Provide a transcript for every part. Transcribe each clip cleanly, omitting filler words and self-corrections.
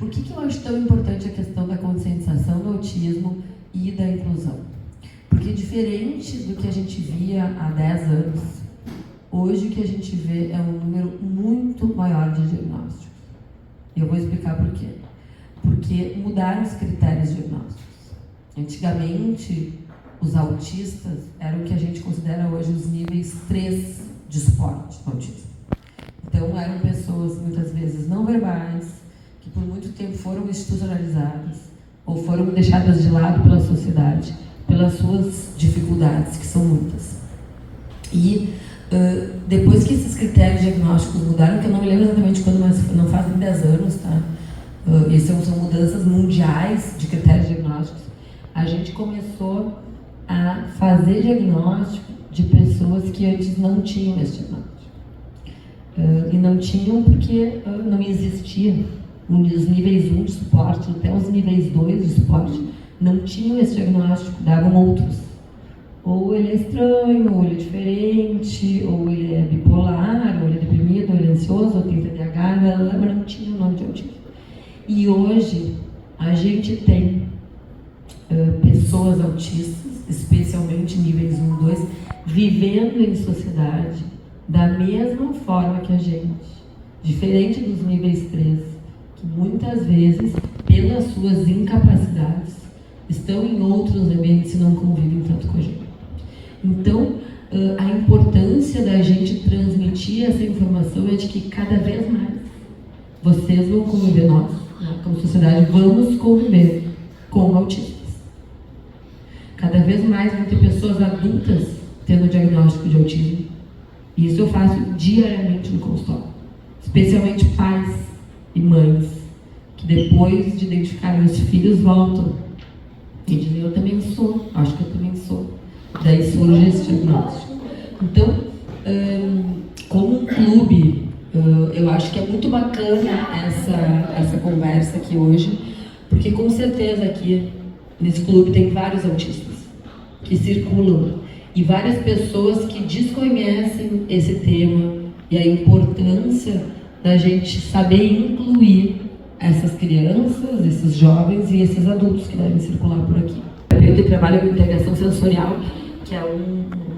Por que eu acho tão importante a questão da conscientização do autismo e da inclusão? Porque diferente do que a gente via há 10 anos, hoje o que a gente vê é um número muito maior de diagnósticos. E eu vou explicar por quê. Porque mudaram os critérios diagnósticos. Antigamente, os autistas eram o que a gente considera hoje os níveis 3 de suporte do autismo. Então, eram pessoas, muitas vezes, não verbais, que por muito tempo foram institucionalizadas ou foram deixadas de lado pela sociedade, pelas suas dificuldades, que são muitas. E depois que esses critérios diagnósticos mudaram, que eu não me lembro exatamente quando, mas não fazem 10 anos, tá? Essas são mudanças mundiais de critérios diagnósticos. A gente começou a fazer diagnóstico de pessoas que antes não tinham esse diagnóstico. E não tinham porque não existia. Os níveis 1 de suporte, até os níveis 2 de suporte, não tinham esse diagnóstico, davam outros. Ou ele é estranho, ou ele é diferente, ou ele é bipolar, ou ele é deprimido, ou ele é ansioso, ou tem TDAH, mas não tinha o nome de autismo. E hoje a gente tem pessoas autistas, especialmente níveis 1 e 2, vivendo em sociedade da mesma forma que a gente, diferente dos níveis 3, que muitas vezes, pelas suas incapacidades, estão em outros ambientes e não convivem tanto com a gente. Então, a importância da gente transmitir essa informação é de que cada vez mais vocês vão conviver, nós, como sociedade, vamos conviver com autistas. Cada vez mais vão ter pessoas adultas tendo diagnóstico de autismo. E isso eu faço diariamente no consultório. Especialmente pais e mães, que depois de identificarem os filhos voltam e dizem, eu também sou, acho que eu também sou. Daí surge esse diagnóstico. Então, como um clube, eu acho que é muito bacana essa conversa aqui hoje, porque com certeza aqui nesse clube tem vários autistas que circulam e várias pessoas que desconhecem esse tema e a importância da gente saber incluir essas crianças, esses jovens e esses adultos que devem circular por aqui. Eu trabalho com integração sensorial, que é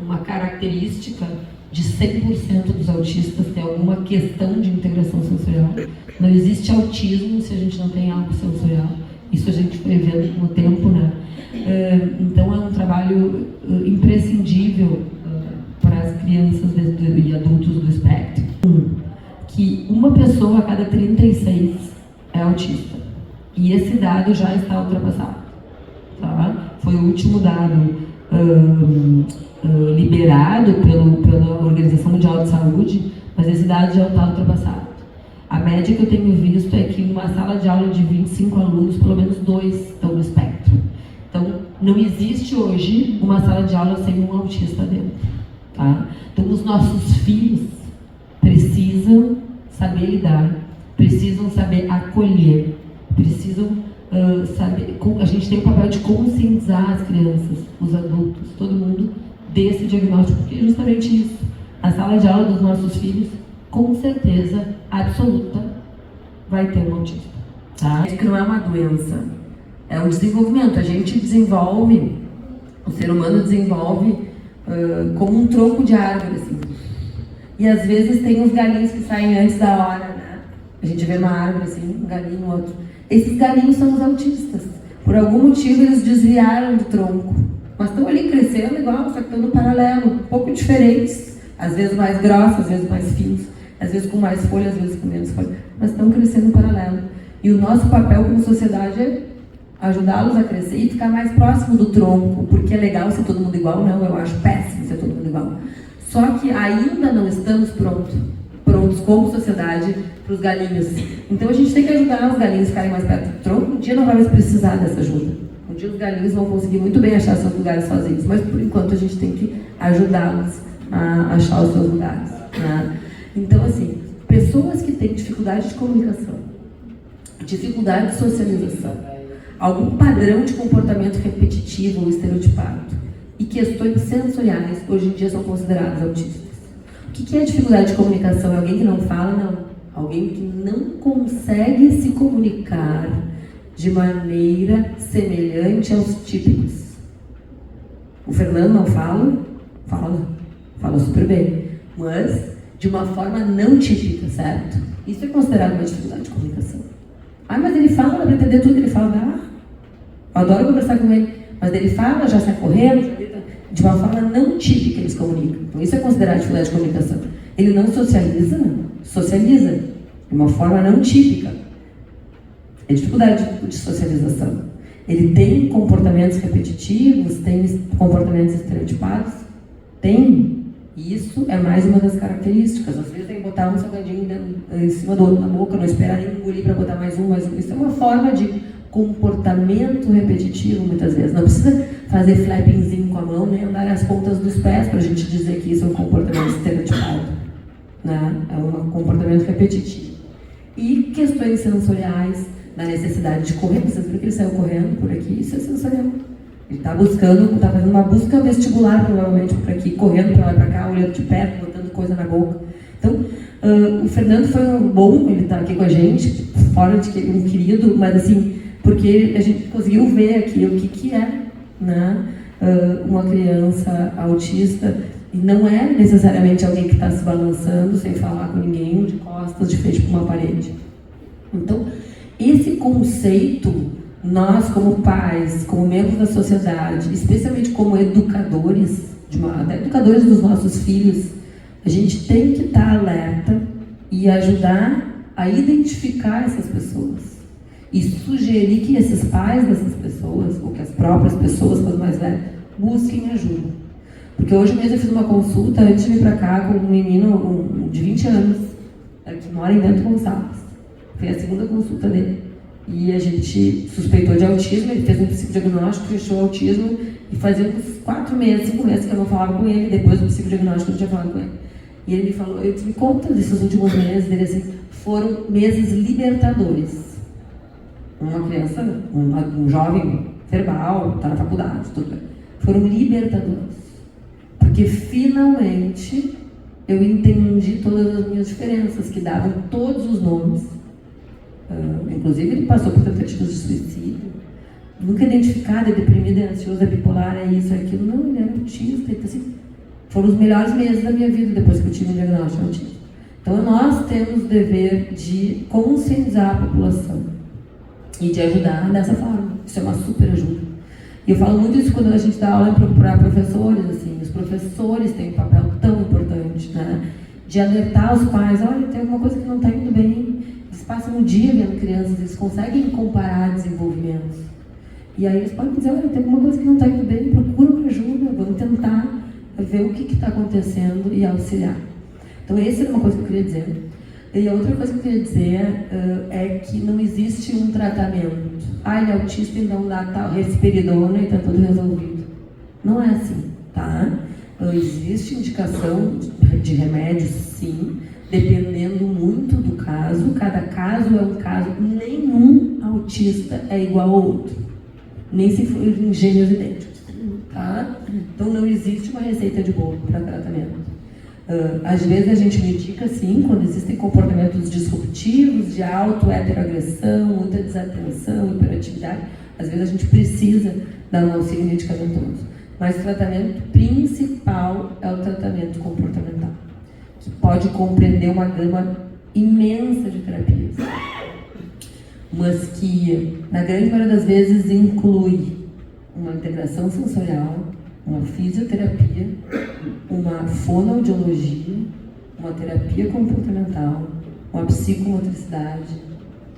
uma característica de 100% dos autistas ter alguma questão de integração sensorial. Não existe autismo se a gente não tem algo sensorial. Isso a gente foi vendo no tempo, né? Então é um trabalho imprescindível para as crianças e adultos do espectro. Que uma pessoa a cada 36 é autista. E esse dado já está ultrapassado. Tá? Foi o último dado liberado pela Organização Mundial de Saúde, mas esse dado já está ultrapassado. A média que eu tenho visto é que numa sala de aula de 25 alunos, pelo menos 2 estão no espectro. Então, não existe hoje uma sala de aula sem um autista dentro. Tá? Então, os nossos filhos precisam saber lidar, precisam saber acolher, precisam saber. A gente tem o papel de conscientizar as crianças, os adultos, todo mundo, desse diagnóstico, porque é justamente isso. A sala de aula dos nossos filhos, com certeza absoluta, vai ter um autista. Tá? Que não é uma doença, é um desenvolvimento. A gente desenvolve, o ser humano desenvolve como um tronco de árvore, assim. E às vezes tem uns galinhos que saem antes da hora, né? A gente vê uma árvore assim, um galinho, outro. Esses galinhos são os autistas. Por algum motivo eles desviaram do tronco, mas estão ali crescendo igual, só que estão no paralelo, um pouco diferentes. Às vezes mais grossos, às vezes mais finos, às vezes com mais folha, às vezes com menos folha, mas estão crescendo em paralelo. E o nosso papel como sociedade é ajudá-los a crescer e ficar mais próximo do tronco, porque é legal ser todo mundo igual, não, eu acho péssimo ser todo mundo igual. Só que ainda não estamos prontos como sociedade para os galinhos. Então a gente tem que ajudar os galinhos a ficarem mais perto do tronco. Um dia não vai mais precisar dessa ajuda. Um dia os galinhos vão conseguir muito bem achar seus lugares sozinhos, mas por enquanto a gente tem que ajudá-los a achar os seus lugares. Né? Então assim, pessoas que têm dificuldade de comunicação, dificuldade de socialização, algum padrão de comportamento repetitivo ou estereotipado e questões sensoriais, hoje em dia são consideradas autistas. O que é dificuldade de comunicação? É alguém que não fala? Não. alguém que não consegue se comunicar de maneira semelhante aos típicos. O Fernando não fala? Fala super bem, mas de uma forma não típica, certo? Isso é considerado uma dificuldade de comunicação. Mas ele fala, dá pra entender tudo, ele fala, eu adoro conversar com ele, mas ele fala, já sai correndo, já grita, de uma forma não típica eles comunicam. Então isso é considerado dificuldade de comunicação. Ele não socializa de uma forma não típica. É dificuldade de socialização. Ele tem comportamentos repetitivos, tem comportamentos estereotipados? Tem. Isso é mais uma das características. Às vezes tem que botar um salgadinho em cima do outro na boca, não esperar nem engolir para botar mais um. Isso é uma forma de comportamento repetitivo, muitas vezes. Não precisa fazer flappingzinho com a mão, nem andar as pontas dos pés para a gente dizer que isso é um comportamento estereotipado. Né? É um comportamento repetitivo. E questões sensoriais, da necessidade de correr. Vocês viram que ele saiu correndo por aqui? Isso é sensorial. Ele está fazendo uma busca vestibular, provavelmente, por aqui, correndo para lá e para cá, olhando de perto, botando coisa na boca. Então, o Fernando foi bom, ele está aqui com a gente, fora de que um querido, mas assim, porque a gente conseguiu ver aqui o que é, né, uma criança autista, e não é necessariamente alguém que está se balançando, sem falar com ninguém, de costas, de frente para uma parede. Então, esse conceito, nós como pais, como membros da sociedade, especialmente como educadores, até educadores dos nossos filhos, a gente tem que estar alerta e ajudar a identificar essas pessoas e sugerir que esses pais dessas pessoas, ou que as próprias pessoas, as mais velhas, busquem ajuda. Porque hoje mesmo eu fiz uma consulta, antes de vir para cá, com um menino de 20 anos, que mora em Bento Gonçalves. Foi a segunda consulta dele. E a gente suspeitou de autismo, ele fez um psicodiagnóstico, fechou o autismo, e fazia uns 4 meses, 5 meses que eu não falava com ele, depois do psicodiagnóstico eu não tinha falado com ele. E ele me falou, eu me conta desses últimos meses dele, assim, foram meses libertadores. Uma criança, um jovem verbal, está na faculdade, tudo bem. Foram libertadores. Porque finalmente eu entendi todas as minhas diferenças, que davam todos os nomes. Inclusive ele passou por tentativas de suicídio, nunca identificado, é deprimido, é ansioso, é bipolar, é isso, é aquilo. Não, ele era autista, então, assim, foram os melhores meses da minha vida depois que eu tive um diagnóstico de autismo. Então nós temos o dever de conscientizar a população e de ajudar dessa forma. Isso é uma super ajuda. E eu falo muito isso quando a gente dá aula para professores, assim, os professores têm um papel tão importante, né? De alertar os pais, olha, tem alguma coisa que não está indo bem. Eles passam um dia vendo crianças, eles conseguem comparar desenvolvimentos. E aí eles podem dizer, olha, tem alguma coisa que não está indo bem, procura uma ajuda, vamos tentar ver o que está acontecendo e auxiliar. Então essa era uma coisa que eu queria dizer. E a outra coisa que eu queria dizer é que não existe um tratamento. Ele é autista, então dá tal risperidona e está tudo resolvido. Não é assim, tá? Existe indicação de remédios, sim, dependendo muito do caso. Cada caso é um caso. Nenhum autista é igual ao outro. Nem se for em gêneros idênticos, tá? Então não existe uma receita de bolo para tratamento. Às vezes a gente medica, sim, quando existem comportamentos disruptivos, de auto-heteroagressão, muita desatenção, hiperatividade. Às vezes a gente precisa dar um auxílio medicamentoso. Mas o tratamento principal é o tratamento comportamental, que pode compreender uma gama imensa de terapias, mas que, na grande maioria das vezes, inclui uma integração sensorial, uma fisioterapia, uma fonoaudiologia, uma terapia comportamental, uma psicomotricidade,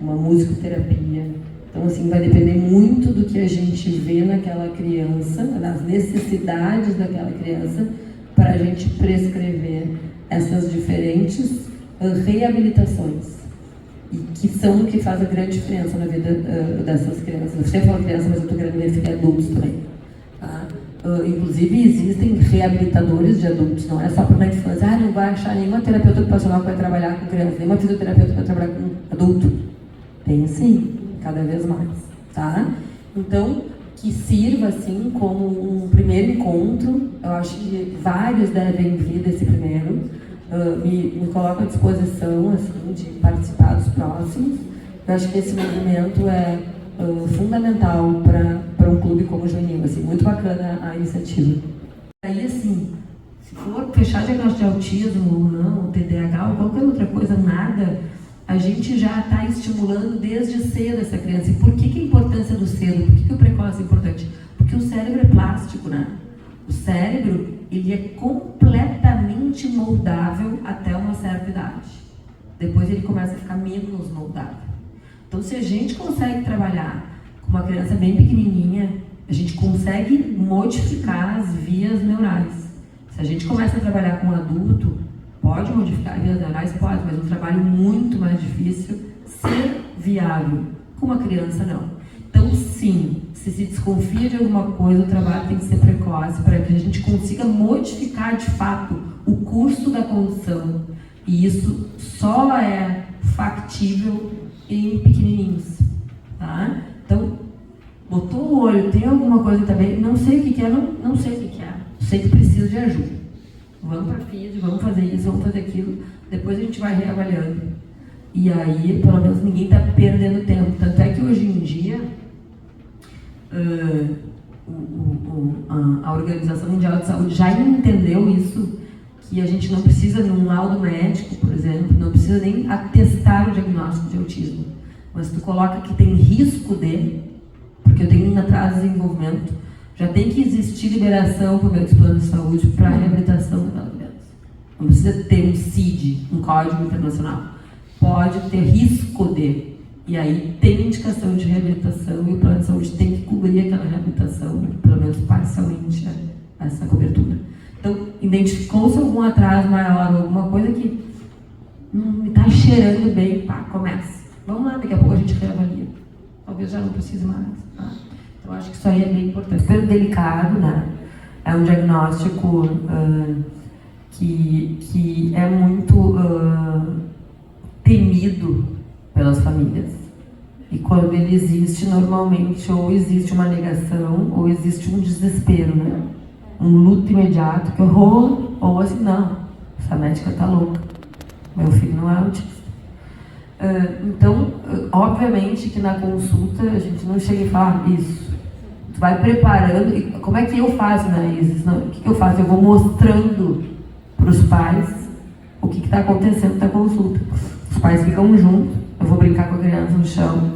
uma musicoterapia. Então, assim, vai depender muito do que a gente vê naquela criança, das necessidades daquela criança, para a gente prescrever essas diferentes reabilitações. E que são o que faz a grande diferença na vida dessas crianças. Eu sempre falo criança, mas eu estou querendo me referir a adultos também. Tá? Inclusive, existem reabilitadores de adultos, não é só para a infância. Não vai achar nenhuma terapeuta ocupacional que vai trabalhar com criança, nenhuma fisioterapeuta que vai trabalhar com adulto. Tem sim, cada vez mais, tá? Então, que sirva assim como um primeiro encontro. Eu acho que vários devem vir desse primeiro, me coloco à disposição assim, de participar dos próximos. Eu acho que esse movimento é fundamental para um clube como o Juvenil, assim, muito bacana a iniciativa. Aí, assim, se for fechar diagnóstico de autismo ou não, TDAH ou qualquer outra coisa, nada, a gente já está estimulando desde cedo essa criança. E por que a importância do cedo? Por que o precoce é importante? Porque o cérebro é plástico, né? O cérebro, ele é completamente moldável até uma certa idade. Depois ele começa a ficar menos moldável. Então, se a gente consegue trabalhar com uma criança bem pequenininha, a gente consegue modificar as vias neurais. Se a gente começa a trabalhar com um adulto, pode modificar vias neurais? Pode, mas é um trabalho muito mais difícil ser viável. Com uma criança, não. Então, sim, se desconfia de alguma coisa, o trabalho tem que ser precoce para que a gente consiga modificar, de fato, o curso da condição. E isso só é factível em pequenininhos, tá? Então, botou o olho, tem alguma coisa também, não sei o que é, não sei o que é. Sei que preciso de ajuda. Vamos para FID, vamos fazer isso, vamos fazer aquilo, depois a gente vai reavaliando. E aí, pelo menos, ninguém está perdendo tempo. Tanto é que hoje em dia, a Organização Mundial de Saúde já entendeu isso, que a gente não precisa, num laudo médico, por exemplo, não precisa nem atestar o diagnóstico de autismo. Mas tu coloca que tem risco de, porque eu tenho um atraso de desenvolvimento, já tem que existir liberação por meio do plano de saúde para a reabilitação daquela criança. Não precisa ter um CID, um código internacional. Pode ter risco de. E aí tem indicação de reabilitação e o plano de saúde tem que cobrir aquela reabilitação, pelo menos parcialmente, essa cobertura. Então, identificou-se algum atraso maior, alguma coisa que me está cheirando bem, pá, comece. Vamos lá, daqui a pouco a gente reavalia. Talvez já não precise mais. Tá? Então, acho que isso aí é bem importante. Super delicado, né? É um diagnóstico que é muito temido pelas famílias. E quando ele existe, normalmente, ou existe uma negação, ou existe um desespero, né? Um luto imediato, que horror, ou assim, não, essa médica tá louca, meu filho não é autista. Então, obviamente que na consulta a gente não chega e fala isso. Tu vai preparando, e como é que eu faço, né, Isis? Não, o que eu faço? Eu vou mostrando para os pais o que está acontecendo na consulta. Os pais ficam juntos, eu vou brincar com a criança no chão,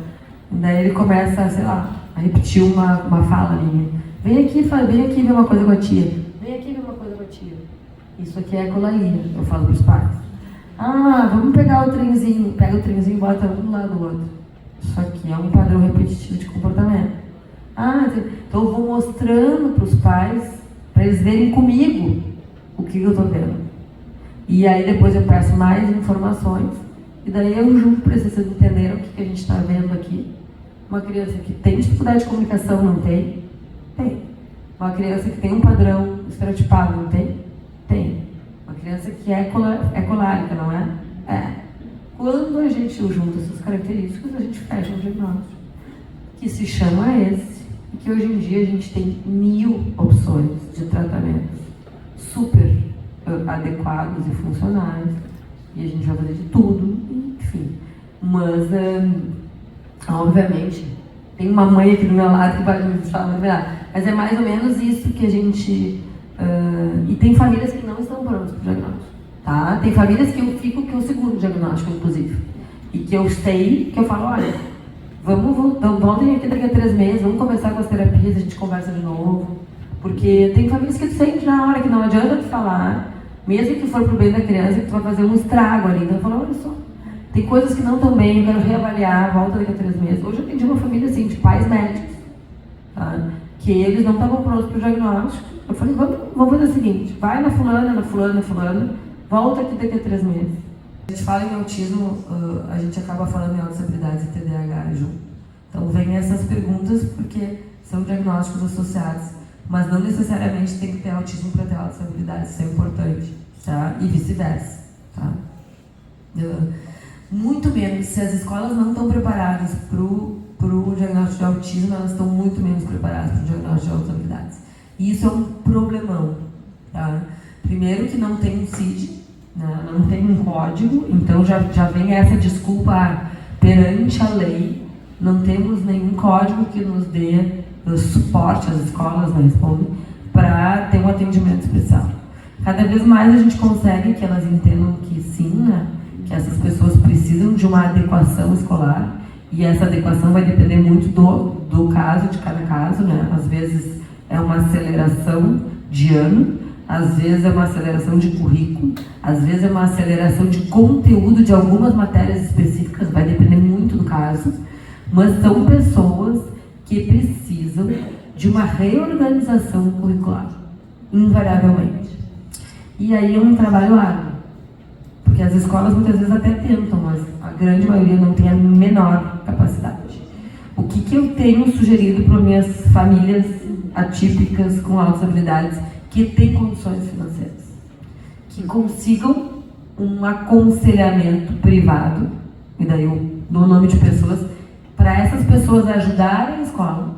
e daí ele começa, sei lá, a repetir uma fala minha. Vem aqui ver uma coisa com a tia. Vem aqui ver uma coisa com a tia. Isso aqui é ecolalia, eu falo para os pais. Ah, vamos pegar o trenzinho. Pega o trenzinho e bota um do lado do outro. Isso aqui é um padrão repetitivo de comportamento. Ah, então eu vou mostrando para os pais, para eles verem comigo o que eu estou vendo. E aí depois eu peço mais informações. E daí eu junto para vocês entenderem o que a gente está vendo aqui. Uma criança que tem dificuldade de comunicação, não tem? Tem. Uma criança que tem um padrão estereotipado, não tem? Tem. Uma criança que é colárica, não é? É. Quando a gente junta essas características, a gente fecha um diagnóstico, que se chama esse, e que hoje em dia a gente tem 1000 opções de tratamentos super adequados e funcionais, e a gente vai fazer de tudo, enfim. Mas, obviamente, tem uma mãe aqui do meu lado que pode me falar, mas é mais ou menos isso que a gente... e tem famílias que não estão prontas para o diagnóstico, tá? Tem famílias que eu seguro o diagnóstico, inclusive. E que eu sei, que eu falo, olha, voltem aqui daqui a 3 meses, vamos começar com as terapias, a gente conversa de novo. Porque tem famílias que tu sente na hora que não adianta tu falar, mesmo que for pro bem da criança, que tu vai fazer um estrago ali. Então eu falo, olha só, tem coisas que não estão bem, eu quero reavaliar, volta daqui a 3 meses. Hoje eu atendi uma família assim, de pais médicos, tá? Que eles não estavam prontos para o diagnóstico. Eu falei, vamos fazer o seguinte, vai na fulana, volta aqui daqui a 3 meses. A gente fala em autismo, a gente acaba falando em outras habilidades e TDAH junto. Então vem essas perguntas porque são diagnósticos associados, mas não necessariamente tem que ter autismo para ter outras habilidades, isso é importante, tá? E vice-versa, tá? Muito menos, se as escolas não estão preparadas para o diagnóstico de autismo, elas estão muito menos preparadas para o diagnóstico de outras habilidades. E isso é um problemão, tá? Primeiro que não tem um CID, né? Não tem um código, então já vem essa desculpa perante a lei, não temos nenhum código que nos dê suporte, as escolas não respondem, para ter um atendimento especial. Cada vez mais a gente consegue que elas entendam que sim, né? Que essas pessoas precisam de uma adequação escolar, e essa adequação vai depender muito do caso, de cada caso, né? Às vezes é uma aceleração de ano, às vezes é uma aceleração de currículo, às vezes é uma aceleração de conteúdo de algumas matérias específicas, vai depender muito do caso, mas são pessoas que precisam de uma reorganização curricular, invariavelmente. E aí é um trabalho árduo, porque as escolas muitas vezes até tentam, mas a grande maioria não tem a menor capacidade. O que eu tenho sugerido para minhas famílias atípicas com altas habilidades que têm condições financeiras, que consigam um aconselhamento privado, e daí eu dou o nome de pessoas, para essas pessoas ajudarem a escola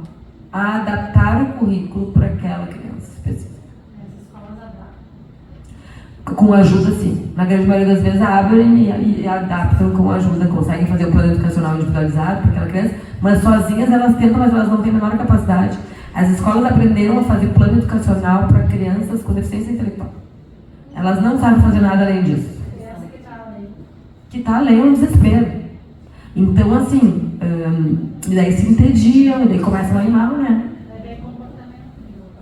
a adaptar o currículo para aquela criança específica. As escolas adaptam? Com ajuda, sim. Na grande maioria das vezes abrem e adaptam com ajuda, conseguem fazer o plano educacional individualizado para aquela criança, mas sozinhas elas tentam, mas elas não têm a menor capacidade. As escolas aprenderam a fazer plano educacional para crianças com deficiência intelectual. Elas não sabem fazer nada além disso. Criança que está além. Que está além do desespero. Então, assim, e daí se entediam, e daí começam a ir mal, né? Daí vem comportamento.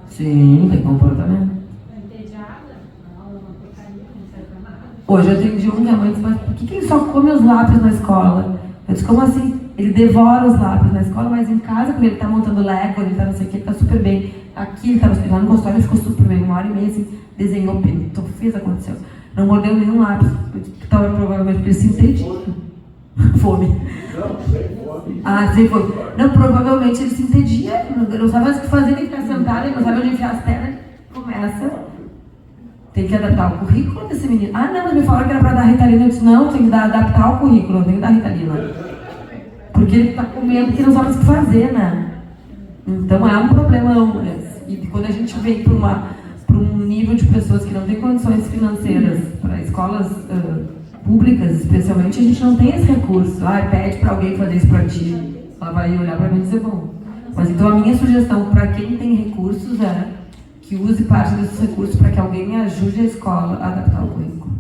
Sim, tem comportamento. Entediada? Não, é uma porcaria, não serve para nada. Hoje eu atendi um que a mãe disse, mas por que ele só come os lápis na escola? Eu disse, como assim? Ele devora os lápis na escola, mas em casa, quando ele está montando Lego, ele está não sei o que, ele está super bem. Aqui ele está lá no consultório, ele ficou super bem, 1h30 assim, desenhou, pintou, fez, aconteceu. Não mordeu nenhum lápis, então provavelmente porque ele se entendia. Fome. Não, sem fome. Ah, sem fome. Não, provavelmente ele se entendia, não sabe mais o que fazer, tem que ficar sentado, ele não sabe onde enfiar as pernas, começa. Tem que adaptar o currículo desse menino. Ah, não, mas me falaram que era para dar Ritalina. Eu disse, não, tem que adaptar o currículo, não tem que dar Ritalina. Porque ele está comendo que não sabe mais o que fazer, né? Então é um problemão. Né? E quando a gente vem para um nível de pessoas que não têm condições financeiras, para escolas públicas especialmente, a gente não tem esse recurso. Ah, pede para alguém fazer isso para ti. Ela vai olhar para mim e dizer, bom. Mas então a minha sugestão para quem tem recursos é que use parte desses recursos para que alguém ajude a escola a adaptar o currículo.